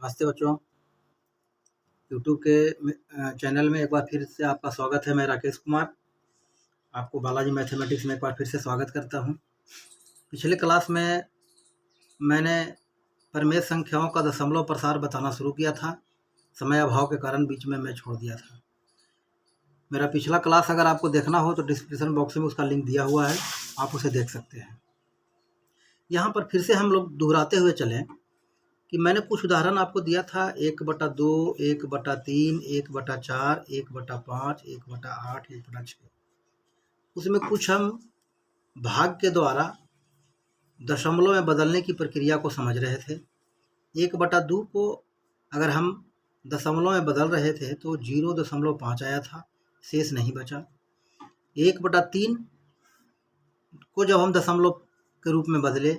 नमस्ते बच्चों, यूट्यूब के चैनल में एक बार फिर से आपका स्वागत है। मैं राकेश कुमार आपको बालाजी मैथमेटिक्स में एक बार फिर से स्वागत करता हूं। पिछले क्लास में मैंने परिमेय संख्याओं का दशमलव प्रसार बताना शुरू किया था। समय अभाव के कारण बीच में मैं छोड़ दिया था। मेरा पिछला क्लास अगर आपको देखना हो तो डिस्क्रिप्शन बॉक्स में उसका लिंक दिया हुआ है, आप उसे देख सकते हैं। यहाँ पर फिर से हम लोग दोहराते हुए चलें कि मैंने कुछ उदाहरण आपको दिया था 1/2, 1/3, 1/4, 1/5, 1/8, 1/6। उसमें कुछ हम भाग के द्वारा दशमलव में बदलने की प्रक्रिया को समझ रहे थे। 1/2 को अगर हम दशमलव में बदल रहे थे तो 0.5 आया था, शेष नहीं बचा। 1/3 को जब हम दशमलव के रूप में बदले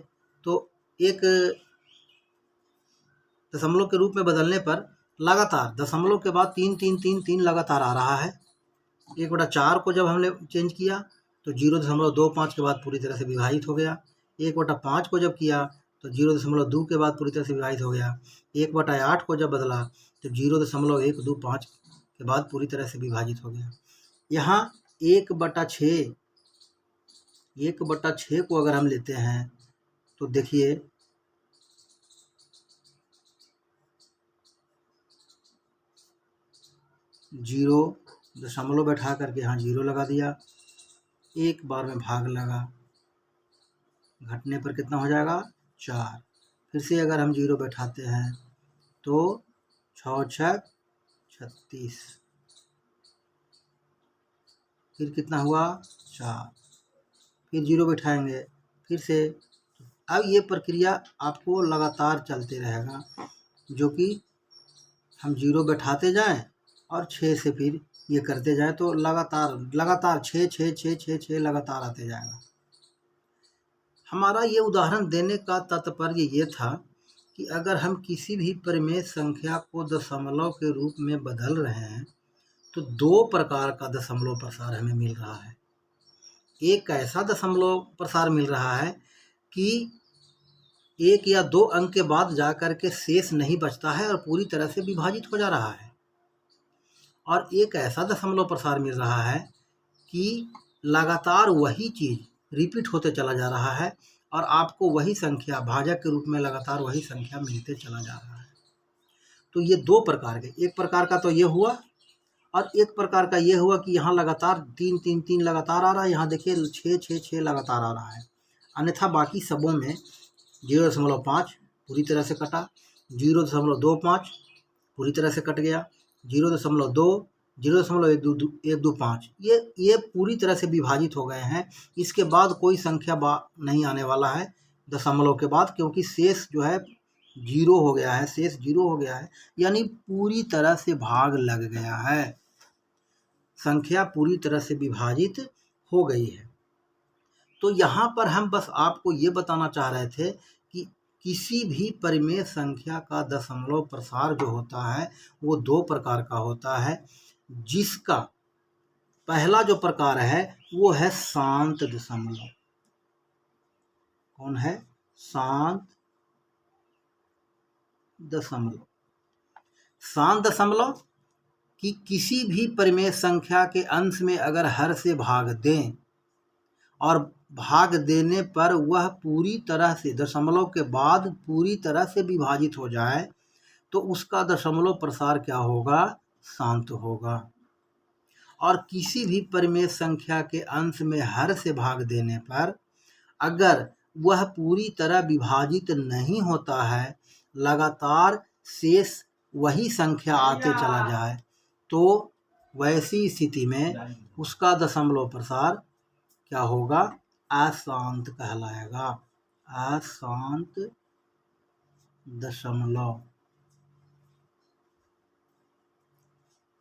तो एक दशमलव के रूप में बदलने पर लगातार दशमलव के बाद 3 3 3 3 लगातार आ रहा है। 1/4 को जब हमने चेंज किया तो 0.25 के बाद पूरी तरह से विभाजित हो गया। 1/5 को जब किया तो 0.2 के बाद पूरी तरह से विभाजित हो गया। 1/8 को जब बदला तो 0.125 के बाद पूरी तरह से विभाजित हो गया। यहाँ 1/6 को अगर हम लेते हैं तो देखिए 0 दशमलव बैठा करके यहाँ 0 लगा दिया। एक बार में भाग लगा, घटने पर कितना हो जाएगा 4। फिर से अगर हम 0 बैठाते हैं तो 6 6 36, फिर कितना हुआ 4, फिर 0 बैठाएंगे फिर से। अब ये प्रक्रिया आपको लगातार चलते रहेगा, जो कि हम 0 बैठाते जाएं और 6 से फिर ये करते जाएं तो लगातार 6 6 6 6 6 लगातार आते जाएगा। हमारा ये उदाहरण देने का तात्पर्य ये था कि अगर हम किसी भी परिमेय संख्या को दशमलव के रूप में बदल रहे हैं तो 2 प्रकार का दशमलव प्रसार हमें मिल रहा है। एक ऐसा दशमलव प्रसार मिल रहा है कि 1 या 2 अंक के बाद जाकर के शेष नहीं बचता है और पूरी तरह से विभाजित हो जा रहा है। और एक ऐसा दशमलव प्रसार मिल रहा है कि लगातार वही चीज़ रिपीट होते चला जा रहा है और आपको वही संख्या भाजक के रूप में लगातार वही संख्या मिलते चला जा रहा है। तो ये 2 प्रकार के, एक प्रकार का तो ये हुआ और एक प्रकार का ये हुआ कि यहाँ लगातार 3 3 3 लगातार आ रहा है। यहाँ देखिए 6 6 6 लगातार आ रहा है। अन्यथा बाकी सबों में 0.5 पूरी तरह से कटा, 0.25 पूरी तरह से कट गया, 0.2, 0.125 ये पूरी तरह से विभाजित हो गए हैं। इसके बाद कोई संख्या नहीं आने वाला है दशमलव के बाद, क्योंकि शेष जो है 0 हो गया है, शेष 0 हो गया है, यानी पूरी तरह से भाग लग गया है, संख्या पूरी तरह से विभाजित हो गई है। तो यहाँ पर हम बस आपको ये बताना चाह रहे थे कि किसी भी परिमेय संख्या का दशमलव प्रसार जो होता है वो 2 प्रकार का होता है, जिसका पहला जो प्रकार है वो है शांत दशमलव। कौन है? शांत दशमलव। शांत दशमलव कि किसी भी परिमेय संख्या के अंश में अगर हर से भाग दें और भाग देने पर वह पूरी तरह से दशमलव के बाद पूरी तरह से विभाजित हो जाए तो उसका दशमलव प्रसार क्या होगा? शांत होगा। और किसी भी परिमेय संख्या के अंश में हर से भाग देने पर अगर वह पूरी तरह विभाजित नहीं होता है, लगातार शेष वही संख्या आते चला जाए, तो वैसी स्थिति में उसका दशमलव प्रसार क्या होगा? अशांत कहलाएगा, अशांत दशमलव।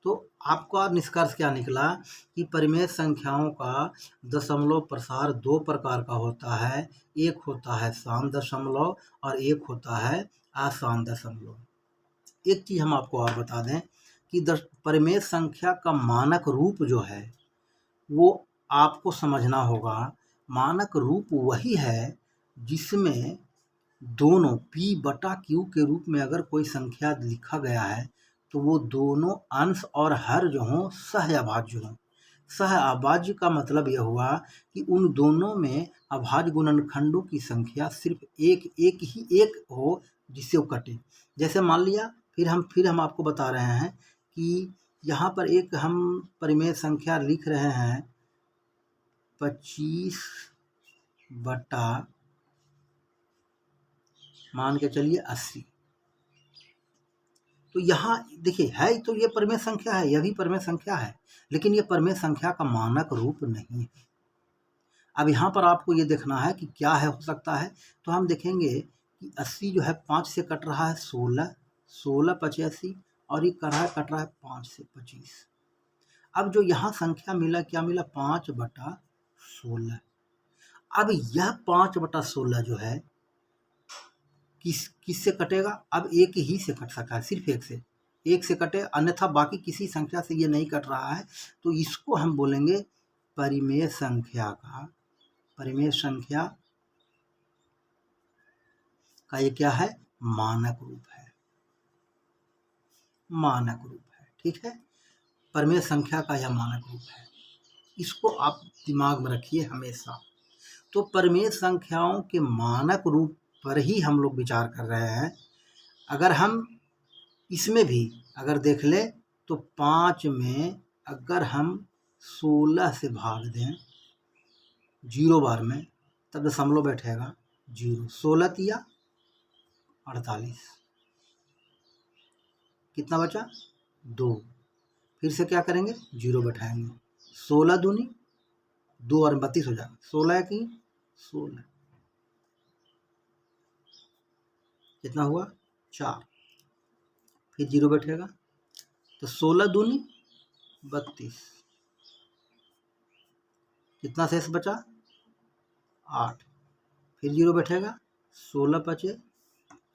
तो आपका निष्कर्ष क्या निकला कि परिमेय संख्याओं का दशमलव प्रसार 2 प्रकार का होता है, एक होता है शांत दशमलव और एक होता है अशांत दशमलव। एक चीज़ हम आपको और बता दें कि परिमेय संख्या का मानक रूप जो है वो आपको समझना होगा। मानक रूप वही है जिसमें दोनों p बटा q के रूप में अगर कोई संख्या लिखा गया है तो वो दोनों अंश और हर जो हों सहअभाज्य हों। सहअभाज्य का मतलब यह हुआ कि उन दोनों में अभाज्य गुणनखंडों की संख्या सिर्फ एक हो जिससे वो कटे। जैसे मान लिया, फिर हम आपको बता रहे हैं कि यहाँ पर एक हम परिमेय संख्या लिख रहे हैं 25 बटा मान के चलिए 80। तो यहाँ देखिए है तो ये परिमेय संख्या है, यह भी परिमेय संख्या है, लेकिन ये परिमेय संख्या का मानक रूप नहीं है। अब यहाँ पर आपको ये देखना है कि क्या है हो सकता है। तो हम देखेंगे कि 80 जो है 5 से कट रहा है 16, 16 5 80, और ये कट रहा है 5 से 25। अब जो यहाँ संख्या मिला, क्या मिला, 5 बटा 16। अब यह 5 बटा 16 जो है किससे कटेगा? अब एक ही से कट सका है, सिर्फ एक से कटे, अन्यथा बाकी किसी संख्या से ये नहीं कट रहा है। तो इसको हम बोलेंगे परिमेय संख्या का ये क्या है? मानक रूप है। ठीक है, परिमेय संख्या का यह मानक रूप है, इसको आप दिमाग में रखिए हमेशा। तो परिमेय संख्याओं के मानक रूप पर ही हम लोग विचार कर रहे हैं। अगर हम इसमें भी अगर देख ले तो 5 में अगर हम 16 से भाग दें 0 बार में, तब दशमलव बैठेगा 0। 16 तिया 48, कितना बचा? 2। फिर से क्या करेंगे? 0 बैठाएंगे। 16 दूनी 2 और 32 हो जाएगा। 16 की 16, कितना हुआ? 4। फिर 0 बैठेगा, तो 16 दूनी 32, कितना शेष बचा? 8। फिर 0 बैठेगा, 16 पचे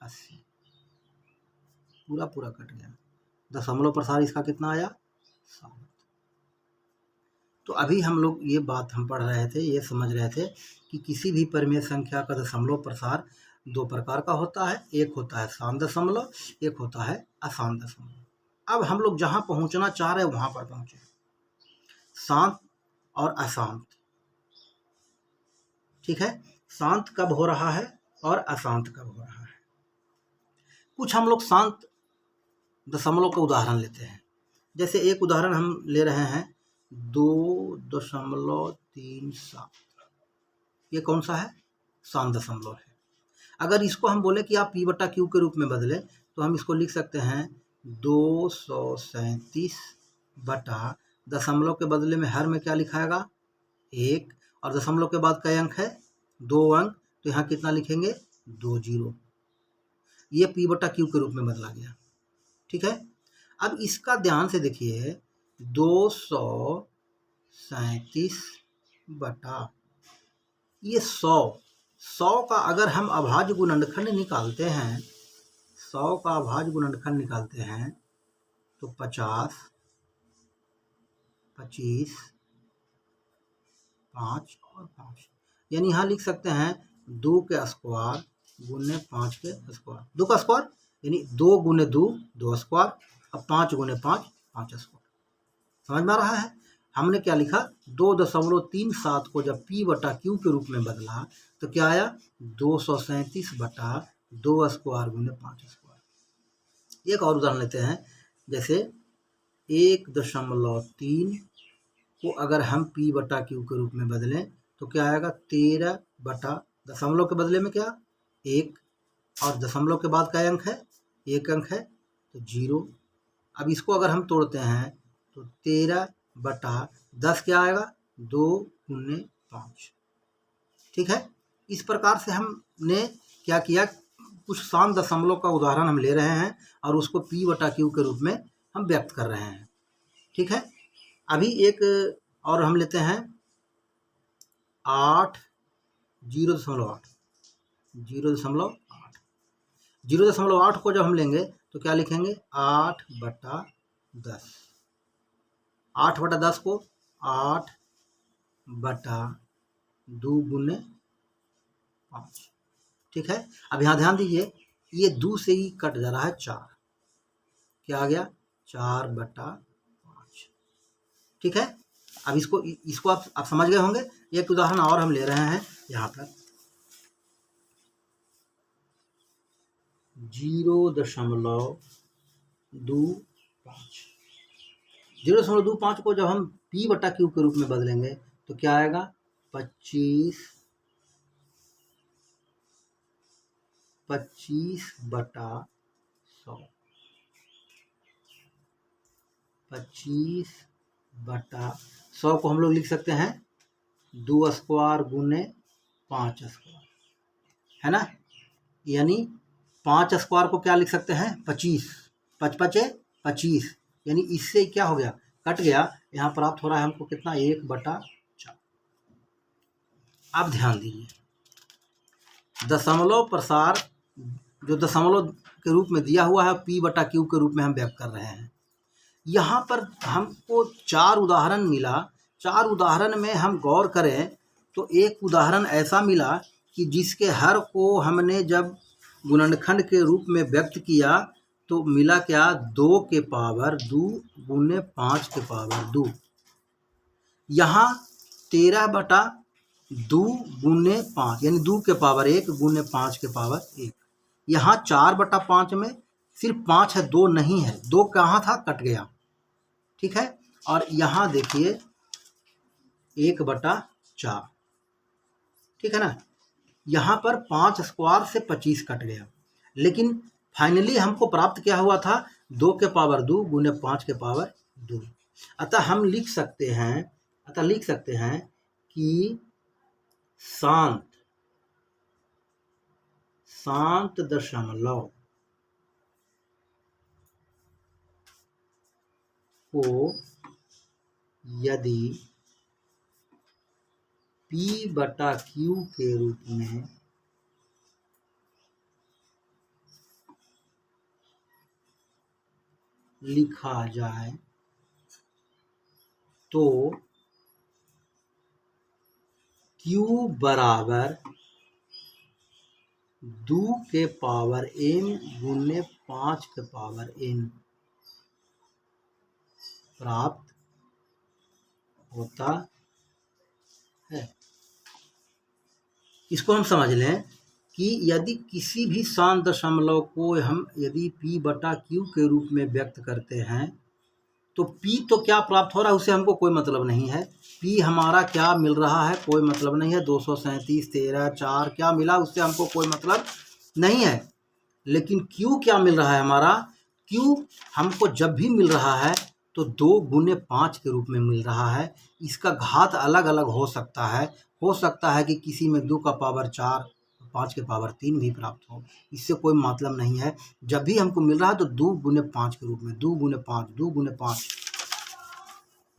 80, पूरा कट गया। दशमलव प्रसार इसका कितना आया? 7। तो अभी हम लोग ये बात हम पढ़ रहे थे, ये समझ रहे थे कि किसी भी परिमेय संख्या का दशमलव प्रसार 2 प्रकार का होता है। एक होता है शांत दशमलव, एक होता है अशांत दशमलव। अब हम लोग जहाँ पहुँचना चाह रहे हैं वहाँ पर पहुँचे, शांत और अशांत। ठीक है, शांत कब हो रहा है और अशांत कब हो रहा है। कुछ हम लोग शांत दशमलव का उदाहरण लेते हैं। जैसे एक उदाहरण हम ले रहे हैं 2.37। ये कौन सा है? शांत दशमलव है। अगर इसको हम बोले कि आप p बटा q के रूप में बदले, तो हम इसको लिख सकते हैं 237 बटा, दशमलव के बदले में हर में क्या लिखाएगा? 1, और दशमलव के बाद कई अंक है? 2 अंक, तो यहाँ कितना लिखेंगे? 2 0। ये p बटा q के रूप में बदला गया। ठीक है, अब इसका ध्यान से देखिए, 237 बटा ये 100 का अगर हम अभाज्य गुणनखंड निकालते हैं, 100 का अभाज्य गुणनखंड निकालते हैं तो 50, 25, 5 और 5, यानी यहाँ लिख सकते हैं 2 के स्क्वायर गुने 5 के स्क्वायर, 2 का स्क्वायर यानी 2 गुने 2 2 स्क्वायर, अब 5 गुने 5 5 स्क्वायर। समझ में आ रहा है? हमने क्या लिखा? 2.37 को जब p बटा q के रूप में बदला तो क्या आया? 237 बटा 2 स्क्वायर गुने 5 स्क्वायर। एक और उदाहरण लेते हैं, जैसे 1.3 को अगर हम p बटा q के रूप में बदलें तो क्या आएगा? 13 बटा, दशमलव के बदले में क्या? 1, और दशमलव के बाद का अंक है? 1 अंक है, तो 0। अब इसको अगर हम तोड़ते हैं तो 13 बटा 10 क्या आएगा? 2 गुने 5। ठीक है, इस प्रकार से हमने क्या किया? कुछ शांत दशमलव का उदाहरण हम ले रहे हैं और उसको p बटा q के रूप में हम व्यक्त कर रहे हैं। ठीक है, अभी एक और हम लेते हैं 8, 0.8, 0.8। 0.8 को जब हम लेंगे तो क्या लिखेंगे? 8 बटा 10। 8 बटा 10 को 8 बटा 2 गुने 5। ठीक है। अब यहाँ ध्यान दीजिए, ये 2 से ही कट जा रहा है 4, क्या आ गया 4/5। ठीक है। अब इसको आप समझ गए होंगे। एक उदाहरण और हम ले रहे हैं यहाँ पर 0.25। 0.25 को जब हम P/Q के रूप में बदलेंगे तो क्या आएगा 25/100। 25/100 को हम लोग लिख सकते हैं 2 स्क्वायर गुने 5 स्क्वायर, है ना। यानी 5 स्क्वायर को क्या लिख सकते हैं 25, 5×5 = 25। यानी इससे क्या हो गया, कट गया। यहाँ पर आप थोड़ा हमको कितना 1/4। आप ध्यान दीजिए, दशमलव प्रसार जो दशमलव के रूप में दिया हुआ है P/Q के रूप में हम व्यक्त कर रहे हैं। यहाँ पर हमको 4 उदाहरण मिला। 4 उदाहरण में हम गौर करें तो एक उदाहरण ऐसा मिला कि जिसके हर को हमने जब गुणनखंड के रूप में व्यक्त किया तो मिला क्या 2 के पावर 2 गुने 5 के पावर 2। यहाँ 13/2 गुने 5 यानी 2 के पावर 1 गुने 5 के पावर 1। यहाँ 4/5 में सिर्फ 5 है, 2 नहीं है। 2 कहाँ था, कट गया। ठीक है। और यहाँ देखिए 1/4, ठीक है ना। यहाँ पर 5 स्क्वायर से 25 कट गया, लेकिन फाइनली हमको प्राप्त क्या हुआ था 2 के पावर 2 गुने 5 के पावर 2। अतः हम लिख सकते हैं कि शांत दशमलव को यदि P/Q के रूप में लिखा जाए तो Q बराबर 2 के पावर n गुने 5 के पावर n प्राप्त होता है। इसको हम समझ लें कि यदि किसी भी शांत दशमलव को हम यदि P/Q के रूप में व्यक्त करते हैं तो P तो क्या प्राप्त हो रहा है उससे हमको कोई मतलब नहीं है। P हमारा क्या मिल रहा है कोई मतलब नहीं है। 237, 13, 4 क्या मिला उससे हमको कोई मतलब नहीं है। लेकिन Q क्या मिल रहा है हमारा, Q हमको जब भी मिल रहा है तो 2 गुने 5 के रूप में मिल रहा है। इसका घात अलग अलग हो सकता है। हो सकता है कि किसी में 2 का पावर 4, 5 के पावर 3 भी प्राप्त हो, इससे कोई मतलब नहीं है। जब भी हमको मिल रहा है तो 2 गुने 5 के रूप में, 2 गुने 5, 2 गुने 5,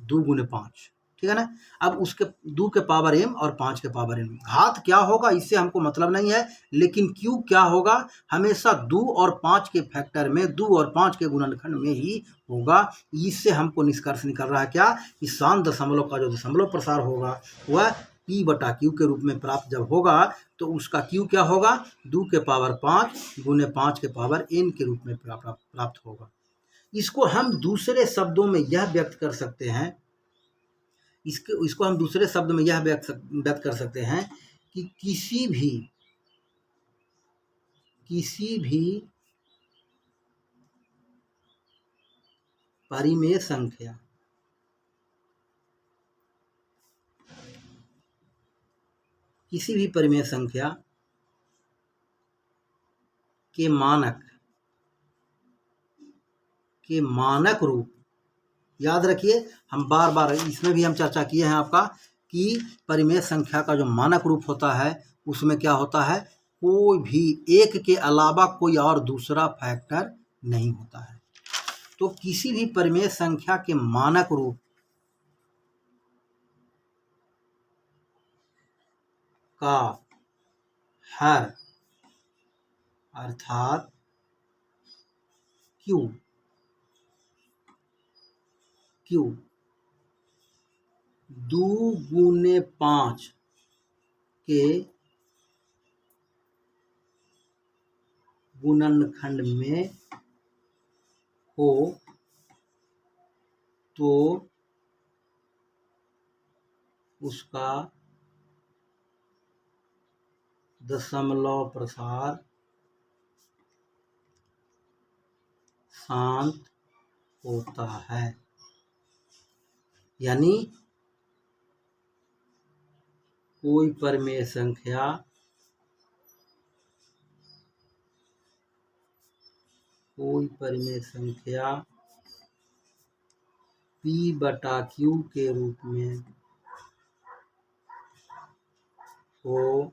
2 गुने 5, ठीक है ना। अब उसके 2 के पावर m और 5 के पावर n, घात क्या होगा इससे हमको मतलब नहीं है। लेकिन Q क्या होगा, हमेशा 2 और 5 के फैक्टर में, 2 और 5 के गुणनखंड में ही होगा। इससे हमको निष्कर्ष निकल रहा है क्या, कि शांत दशमलव का जो दशमलव प्रसार होगा वह P/Q के रूप में प्राप्त जब होगा तो उसका Q क्या होगा 2 के पावर 5 गुने 5 के पावर n के रूप में प्राप्त होगा। इसको हम दूसरे शब्दों में यह व्यक्त कर सकते हैं, इसको हम दूसरे शब्द में यह व्यक्त कर सकते हैं कि किसी भी परिमेय संख्या के मानक रूप, याद रखिए हम बार बार इसमें भी हम चर्चा किए हैं आपका कि परिमेय संख्या का जो मानक रूप होता है उसमें क्या होता है, कोई भी एक के अलावा कोई और दूसरा फैक्टर नहीं होता है। तो किसी भी परिमेय संख्या के मानक रूप का हर अर्थात Q 2 गुने 5 के गुणनखंड में हो तो उसका दशमलव प्रसार शांत होता है। यानी कोई परिमेय संख्या P/Q के रूप में हो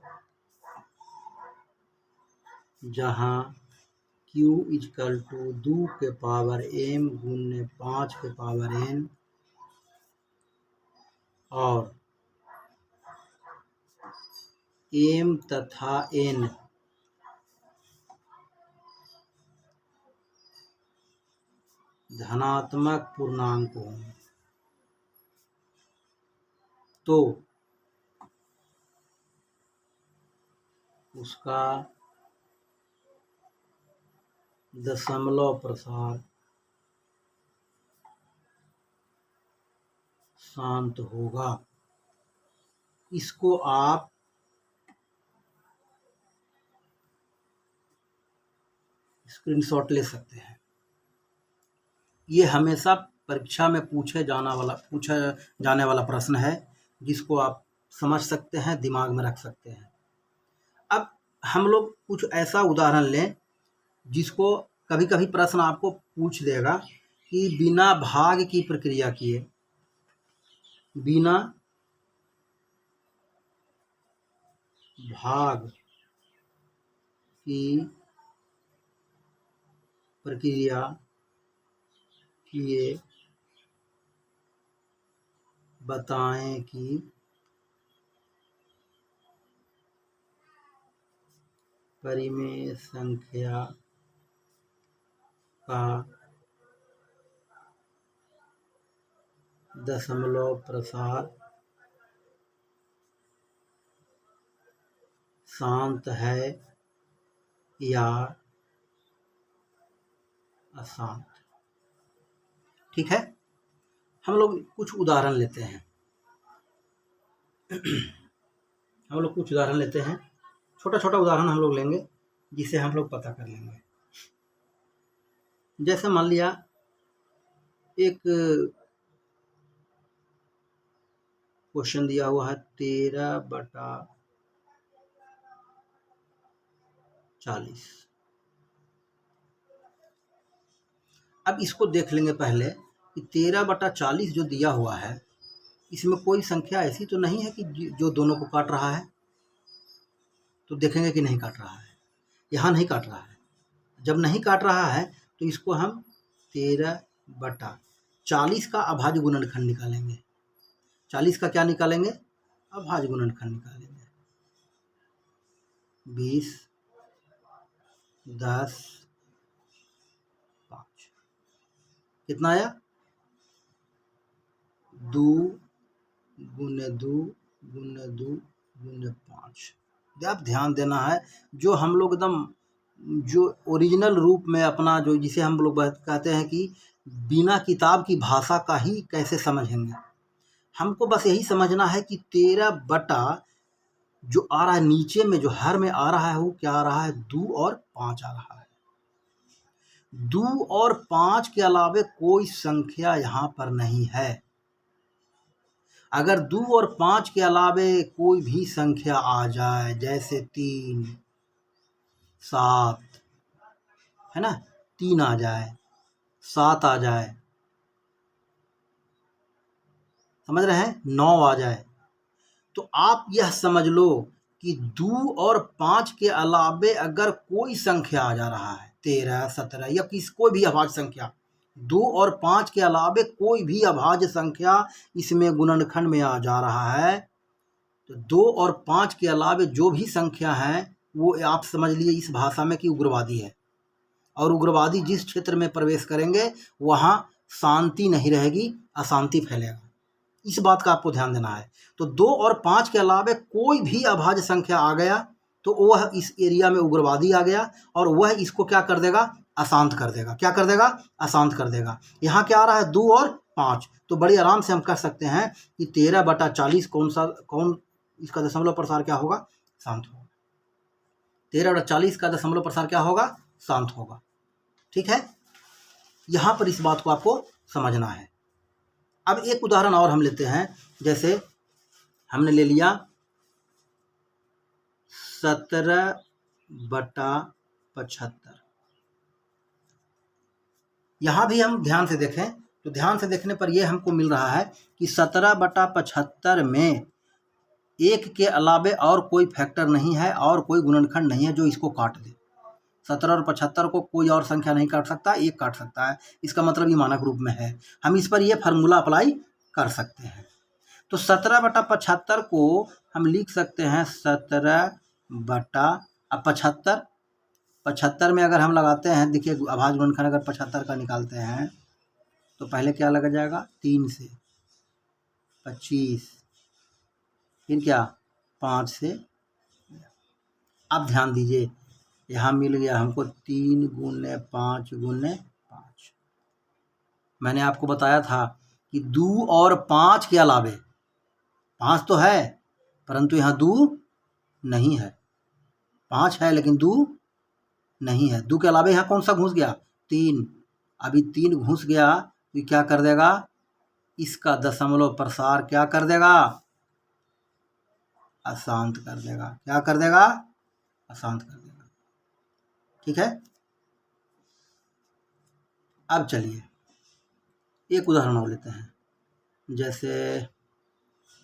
जहाँ Q = 2 के पावर m गुने 5 के पावर n और m तथा n धनात्मक पूर्णांक हों तो उसका दशमलव प्रसार शांत होगा। इसको आप स्क्रीनशॉट ले सकते हैं। ये हमेशा परीक्षा में पूछा जाने वाला प्रश्न है, जिसको आप समझ सकते हैं, दिमाग में रख सकते हैं। अब हम लोग कुछ ऐसा उदाहरण लें जिसको कभी कभी प्रश्न आपको पूछ देगा कि बिना भाग की प्रक्रिया किए, बिना भाग की प्रक्रिया किए बताएं कि परिमेय संख्या का दशमलव प्रसार शांत है या अशांत। ठीक है, हम लोग कुछ उदाहरण लेते हैं। छोटा छोटा उदाहरण हम लोग लेंगे जिसे हम लोग पता कर लेंगे। जैसे मान लिया एक क्वेश्चन दिया हुआ है 13/40। अब इसको देख लेंगे पहले कि 13/40 जो दिया हुआ है, इसमें कोई संख्या ऐसी तो नहीं है कि जो दोनों को काट रहा है। तो देखेंगे कि नहीं काट रहा है, यहाँ नहीं काट रहा है। जब नहीं काट रहा है तो इसको हम 13/40 का अभाज्य गुणनखंड निकालेंगे। 40 का क्या निकालेंगे? अभाज्य गुणनखंड निकालेंगे। 20, 10, 5 कितना आया? 2 गुने 2 गुने 2 गुने 5। अब ध्यान देना है, जो हम लोग एकदम जो ओरिजिनल रूप में अपना जो जिसे हम लोग कहते हैं कि बिना किताब की भाषा का ही कैसे समझेंगे। हमको बस यही समझना है कि 13 जो आ रहा है नीचे में, जो हर में आ रहा है, वो क्या आ रहा है? 2 और 5 आ रहा है। 2 और 5 के अलावे कोई संख्या यहाँ पर नहीं है। अगर 2 और 5 के अलावे कोई भी संख्या आ जाए, जैसे 3, 7 है ना, 3 आ जाए, 7 आ जाए, समझ रहे हैं, 9 आ जाए, तो आप यह समझ लो कि 2 और 5 के अलावे अगर कोई संख्या आ जा रहा है, 13, 17 या कोई भी अभाज्य संख्या, 2 और 5 के अलावे कोई भी अभाज्य संख्या इसमें गुणनखंड में आ जा रहा है, तो 2 और 5 के अलावे जो भी संख्या है वो आप समझ लिए इस भाषा में कि उग्रवादी है। और उग्रवादी जिस क्षेत्र में प्रवेश करेंगे वहाँ शांति नहीं रहेगी, अशांति फैलेगा। इस बात का आपको ध्यान देना है। तो 2 और 5 के अलावे कोई भी अभाज्य संख्या आ गया तो वह इस एरिया में उग्रवादी आ गया और वह इसको क्या कर देगा, अशांत कर देगा। क्या कर देगा, अशांत कर देगा। यहाँ क्या आ रहा है 2 और 5, तो बड़ी आराम से हम कह सकते हैं कि 13/40 कौन इसका दशमलव प्रसार क्या होगा, शांत होगा। 13/40 का दशमलव प्रसार क्या होगा, शांत होगा। ठीक है, यहाँ पर इस बात को आपको समझना है। अब एक उदाहरण और हम लेते हैं, जैसे हमने ले लिया 17/75। यहाँ भी हम ध्यान से देखें तो ध्यान से देखने पर यह हमको मिल रहा है कि 17/75 में 1 के अलावे और कोई फैक्टर नहीं है और कोई गुणनखंड नहीं है जो इसको काट दे। 17 और 75 को कोई और संख्या नहीं काट सकता, एक काट सकता है। इसका मतलब ये मानक रूप में है। हम इस पर यह फार्मूला अप्लाई कर सकते हैं। तो 17/75 को हम लिख सकते हैं 17/75। 75 में अगर हम लगाते हैं, देखिए अभाज्य गुणनखंड अगर 75 का निकालते हैं तो पहले क्या लगा जाएगा, 3 से 25, फिर क्या 5 से। अब ध्यान दीजिए, यहाँ मिल गया हमको 3 × 5 × 5। मैंने आपको बताया था कि 2 और 5 के अलावे, 5 तो है परंतु यहाँ 2 नहीं है। 5 है लेकिन 2 नहीं है। 2 के अलावे यहाँ कौन सा घुस गया, 3। अभी 3 घुस गया तो क्या कर देगा, इसका दशमलव प्रसार क्या कर देगा, अशांत कर देगा। क्या कर देगा, अशांत कर देगा। ठीक है, अब चलिए एक उदाहरण और लेते हैं, जैसे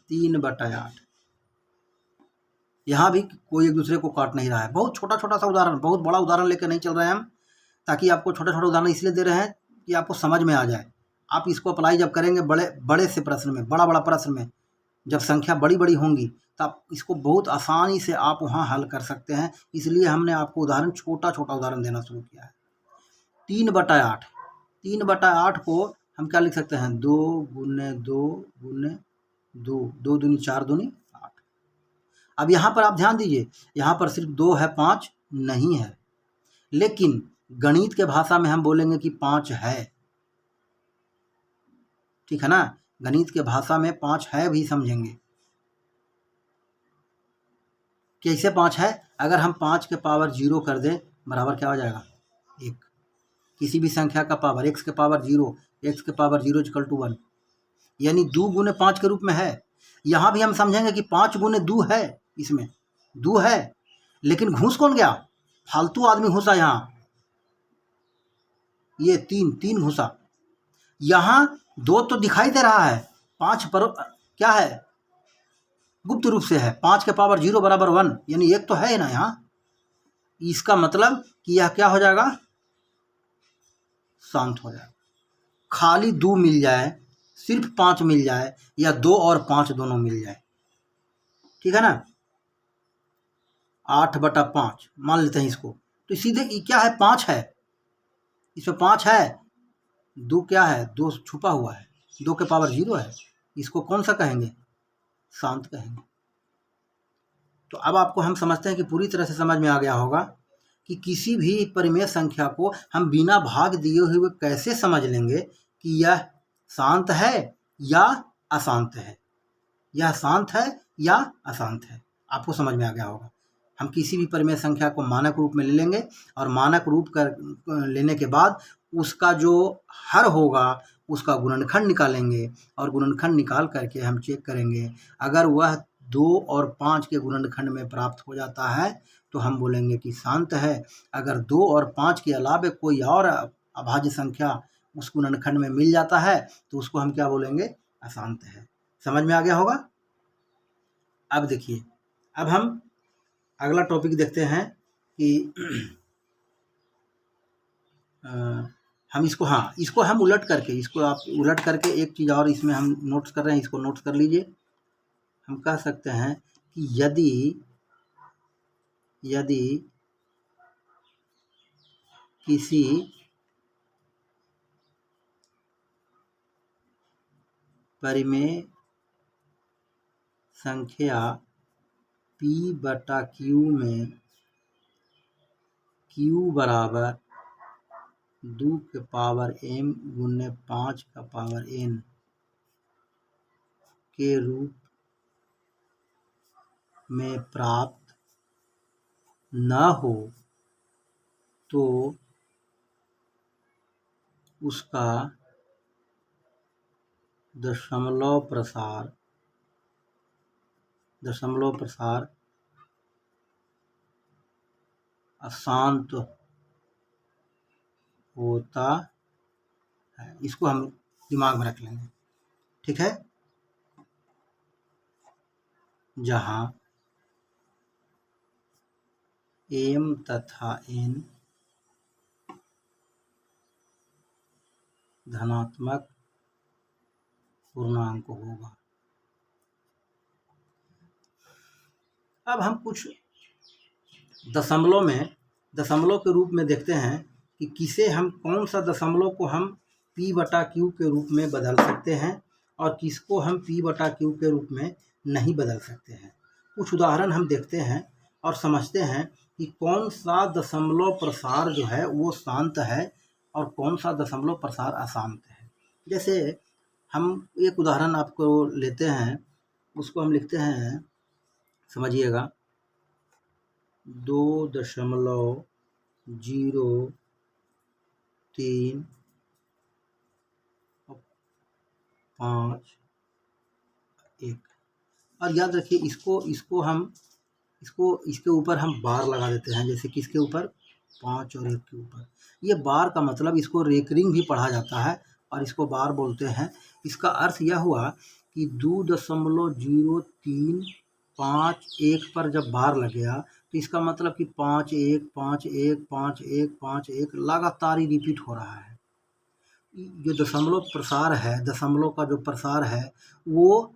3/8। यहाँ भी कोई एक दूसरे को काट नहीं रहा है। बहुत छोटा छोटा सा उदाहरण, बहुत बड़ा उदाहरण लेकर नहीं चल रहे हैं हम, ताकि आपको छोटे छोटे उदाहरण इसलिए दे रहे हैं कि आपको समझ में आ जाए। आप इसको अप्लाई जब करेंगे बड़े बड़े से प्रश्न में, बड़ा बड़ा प्रश्न में, जब संख्या बड़ी बड़ी होंगी तो आप इसको बहुत आसानी से आप वहाँ हल कर सकते हैं। इसलिए हमने आपको उदाहरण छोटा छोटा उदाहरण देना शुरू किया है। 3/8, 3/8 को हम क्या लिख सकते हैं, 2 × 2 × 2, 2 दूनी 4 दूनी 8। अब यहाँ पर आप ध्यान दीजिए, यहाँ पर सिर्फ 2 है, 5 नहीं है। लेकिन गणित के भाषा में हम बोलेंगे कि 5 है। ठीक है ना, गणित के भाषा में 5 है भी समझेंगे। कैसे 5 है, अगर हम 5 के पावर 0 कर दें बराबर क्या हो जाएगा, 1। किसी भी संख्या का पावर, x के पावर 0, x के पावर 0 = 1, यानी 2 × 5 के रूप में है। यहाँ भी हम समझेंगे कि 5 × 2 है, इसमें 2 है, लेकिन घुस कौन गया, फालतू आदमी घुसा यहाँ, ये 3 घुसा। यहाँ 2 तो दिखाई दे रहा है, 5 पर क्या है, गुप्त रूप से है। 5 के पावर 0 = 1, यानी 1 तो है ना यहाँ। इसका मतलब कि यह क्या हो जाएगा, शांत हो जाएगा। खाली 2 मिल जाए, सिर्फ 5 मिल जाए, या 2 और 5 दोनों मिल जाए, ठीक है ना। 8/5 मान लेते हैं इसको, तो सीधे क्या है, 5 है, इसमें 5 है। 2 क्या है, 2 छुपा हुआ है, 2 के पावर 0 है। इसको कौन सा कहेंगे, शांत कहेंगे। तो अब आपको हम समझते हैं कि पूरी तरह से समझ में आ गया होगा कि किसी भी परिमेय संख्या को हम बिना भाग दिए हुए कैसे समझ लेंगे कि यह शांत है या अशांत है, यह शांत है या अशांत है। आपको समझ में आ गया होगा। हम किसी भी परिमेय संख्या को मानक रूप में ले लेंगे और मानक रूप कर लेने के बाद उसका जो हर होगा उसका गुणनखंड निकालेंगे और गुणनखंड निकाल करके हम चेक करेंगे। अगर वह 2 और 5 के गुणनखंड में प्राप्त हो जाता है तो हम बोलेंगे कि शांत है। अगर 2 और 5 के अलावे कोई और अभाज्य संख्या उस गुणनखंड में मिल जाता है तो उसको हम क्या बोलेंगे, अशांत है। समझ में आ गया होगा। अब देखिए, अब हम अगला टॉपिक देखते हैं कि हम इसको हम उलट करके, इसको आप उलट करके एक चीज़ और इसमें हम नोट्स कर रहे हैं, इसको नोट्स कर लीजिए। हम कह सकते हैं कि यदि किसी परिमेय संख्या P बटा Q में Q बराबर 2 के पावर m गुने 5 का पावर n के रूप में प्राप्त न हो तो उसका दशमलव प्रसार अशांत होता है। इसको हम दिमाग में रख लेंगे, ठीक है। जहाँ m तथा n धनात्मक पूर्णांक होगा। अब हम कुछ दशमलव के रूप में देखते हैं कि किसे हम, कौन सा दशमलव को हम P बटा Q के रूप में बदल सकते हैं और किसको हम P बटा Q के रूप में नहीं बदल सकते हैं। कुछ उदाहरण हम देखते हैं और समझते हैं कि कौन सा दशमलव प्रसार जो है वो शांत है और कौन सा दशमलव प्रसार अशांत है। जैसे हम एक उदाहरण आपको लेते हैं, उसको हम लिखते हैं, समझिएगा, 2.05 और याद रखिए इसको हम इसके ऊपर हम बार लगा देते हैं। जैसे किसके ऊपर, 5 और 1 के ऊपर। ये बार का मतलब, इसको रेकरिंग भी पढ़ा जाता है और इसको बार बोलते हैं। इसका अर्थ यह हुआ कि 2.0351 पर जब बार लग गया तो इसका मतलब कि 5 1 5 1 5 1 5 1 लगातार ही रिपीट हो रहा है। जो दशमलव प्रसार है, दशमलव का जो प्रसार है वो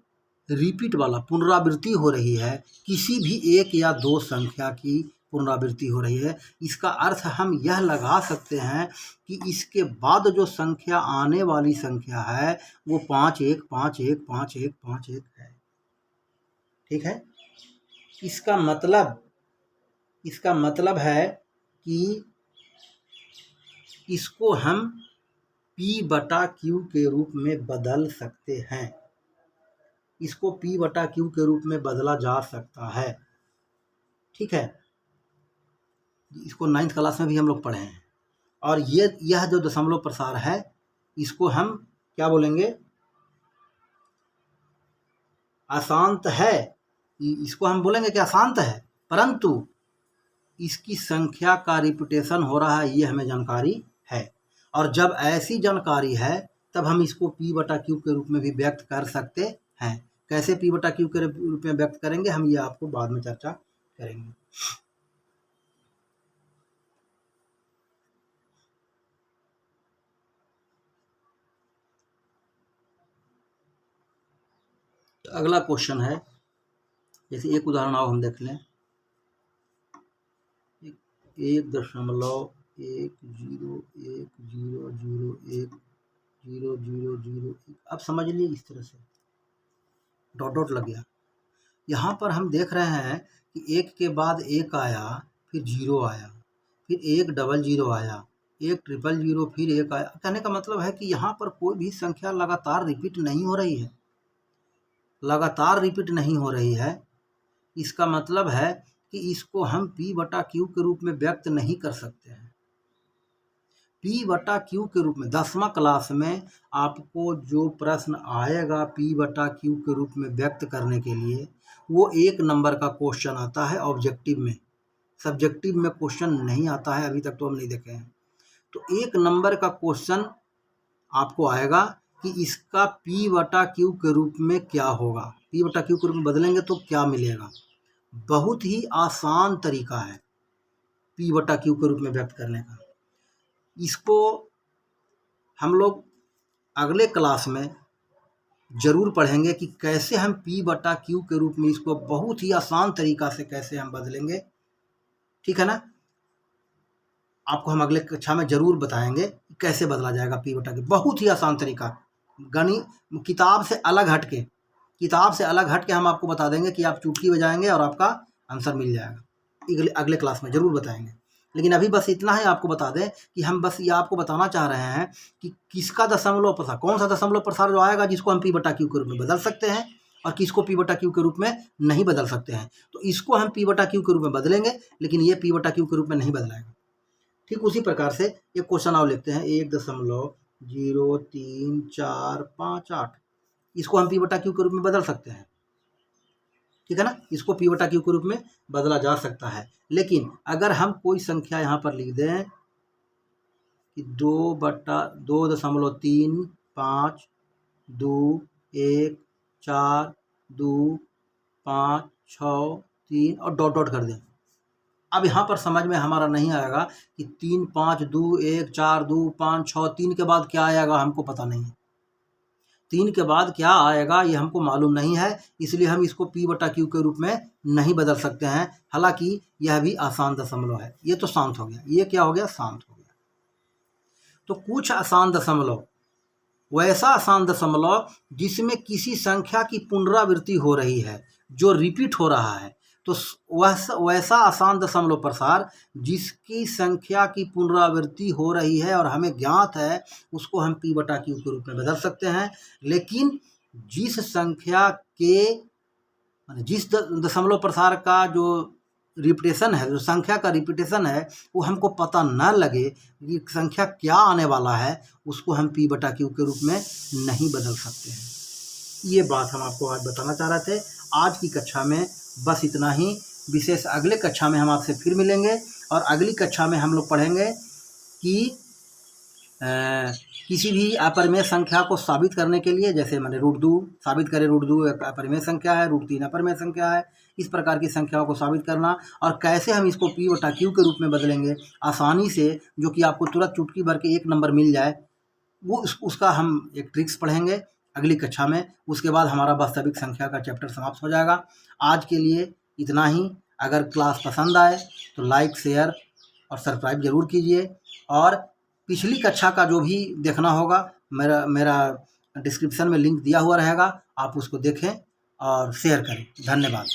रिपीट वाला, पुनरावृत्ति हो रही है। किसी भी एक या दो संख्या की पुनरावृत्ति हो रही है। इसका अर्थ हम यह लगा सकते हैं कि इसके बाद जो संख्या आने वाली संख्या है वो 5 1 5 1 5 1 5 1 है, ठीक है। इसका मतलब है कि इसको हम P बटा Q के रूप में बदल सकते हैं। इसको P बटा Q के रूप में बदला जा सकता है, ठीक है। इसको 9th क्लास में भी हम लोग पढ़े हैं। और यह जो दशमलव प्रसार है इसको हम क्या बोलेंगे, अशांत है। इसको हम बोलेंगे कि अशांत है, परंतु इसकी संख्या का रिपीटेशन हो रहा है, ये हमें जानकारी है। और जब ऐसी जानकारी है तब हम इसको P बटा Q के रूप में भी व्यक्त कर सकते हैं। कैसे P बटा Q के रूप में व्यक्त करेंगे हम, ये आपको बाद में चर्चा करेंगे। अगला क्वेश्चन है, जैसे एक उदाहरण आओ हम देख लें। 1.10101001 अब समझ लीजिए, इस तरह से डॉट लग गया। यहाँ पर हम देख रहे हैं कि 1 के बाद 1 आया, फिर 0 आया, फिर 100 आया, 100 फिर 1 आया। कहने का मतलब है कि यहाँ पर कोई भी संख्या लगातार रिपीट नहीं हो रही है, इसका मतलब है कि इसको हम P बटा Q के रूप में व्यक्त नहीं कर सकते हैं। P बटा Q के रूप में 10वां क्लास में आपको जो प्रश्न आएगा P बटा Q के रूप में व्यक्त करने के लिए, वो 1 नंबर का क्वेश्चन आता है ऑब्जेक्टिव में। सब्जेक्टिव में क्वेश्चन नहीं आता है, अभी तक तो हम नहीं देखे हैं। तो 1 नंबर का क्वेश्चन आपको आएगा कि इसका P बटा Q के रूप में क्या होगा, P बटा Q के रूप में बदलेंगे तो क्या मिलेगा। बहुत ही आसान तरीका है P बटा Q के रूप में व्यक्त करने का। इसको हम लोग अगले क्लास में ज़रूर पढ़ेंगे कि कैसे हम P बटा Q के रूप में इसको बहुत ही आसान तरीका से कैसे हम बदलेंगे, ठीक है ना। आपको हम अगले कक्षा में ज़रूर बताएंगे कि कैसे बदला जाएगा P बटा Q। बहुत ही आसान तरीका, किताब से अलग हट के हम आपको बता देंगे कि आप चुटकी बजाएंगे और आपका आंसर मिल जाएगा। अगले क्लास में ज़रूर बताएंगे, लेकिन अभी बस इतना ही आपको बता दें कि हम बस ये आपको बताना चाह रहे हैं कि किसका दशमलव प्रसार, कौन सा दशमलव प्रसार जो आएगा जिसको हम पी बटा क्यू के रूप में बदल सकते हैं और किसको पी बटा क्यू के रूप में नहीं बदल सकते हैं। तो इसको हम पी बटा क्यू के रूप में बदलेंगे, लेकिन ये पी बटा क्यू के रूप में नहीं बदलाएगा। ठीक उसी प्रकार से एक क्वेश्चन और लिखते हैं 1.0348, इसको हम पी बटा क्यू के रूप में बदल सकते हैं, ठीक है ना। इसको पी बटा क्यू के रूप में बदला जा सकता है। लेकिन अगर हम कोई संख्या यहाँ पर लिख दें कि 2/2.52542 और डॉट डॉट कर दें। अब यहाँ पर समझ में हमारा नहीं आएगा कि 3, 5, 2, 1, 4, 2, 5, 6, 3 के बाद क्या आएगा हमको पता नहीं है। 3 के बाद क्या आएगा ये हमको मालूम नहीं है, इसलिए हम इसको पी बटा क्यू के रूप में नहीं बदल सकते हैं। हालांकि यह भी आसान दशमलव है। ये तो शांत हो गया, ये क्या हो गया, शांत हो गया। तो कुछ आसान दशमलव, वैसा आसान दशमलव जिसमें किसी संख्या की पुनरावृत्ति हो रही है, जो रिपीट हो रहा है, तो वैसा आसान दशमलव प्रसार जिसकी संख्या की पुनरावृत्ति हो रही है और हमें ज्ञात है, उसको हम पी बटा क्यू के रूप में बदल सकते हैं। लेकिन जिस संख्या के जिस दशमलव प्रसार का जो रिपीटेशन है, जो संख्या का रिपीटेशन है, वो हमको पता न लगे कि संख्या क्या आने वाला है, उसको हम पी बटा क्यू के रूप में नहीं बदल सकते हैं। ये बात हम आपको आज बताना चाह रहे थे। आज की कक्षा में बस इतना ही। विशेष अगले कक्षा में हम आपसे फिर मिलेंगे और अगली कक्षा में हम लोग पढ़ेंगे कि किसी भी अपरिमेय संख्या को साबित करने के लिए, जैसे मैंने √2 साबित करें, √2 एक अपरिमेय संख्या है, √3 अपरिमेय संख्या है, इस प्रकार की संख्याओं को साबित करना और कैसे हम इसको पी बटा क्यू के रूप में बदलेंगे आसानी से, जो कि आपको तुरंत चुटकी भर के 1 नंबर मिल जाए, वो उसका हम एक ट्रिक्स पढ़ेंगे अगली कक्षा में। उसके बाद हमारा वास्तविक संख्या का चैप्टर समाप्त हो जाएगा। आज के लिए इतना ही। अगर क्लास पसंद आए तो लाइक, शेयर और सब्सक्राइब जरूर कीजिए। और पिछली कक्षा का जो भी देखना होगा, मेरा डिस्क्रिप्शन में लिंक दिया हुआ रहेगा, आप उसको देखें और शेयर करें। धन्यवाद।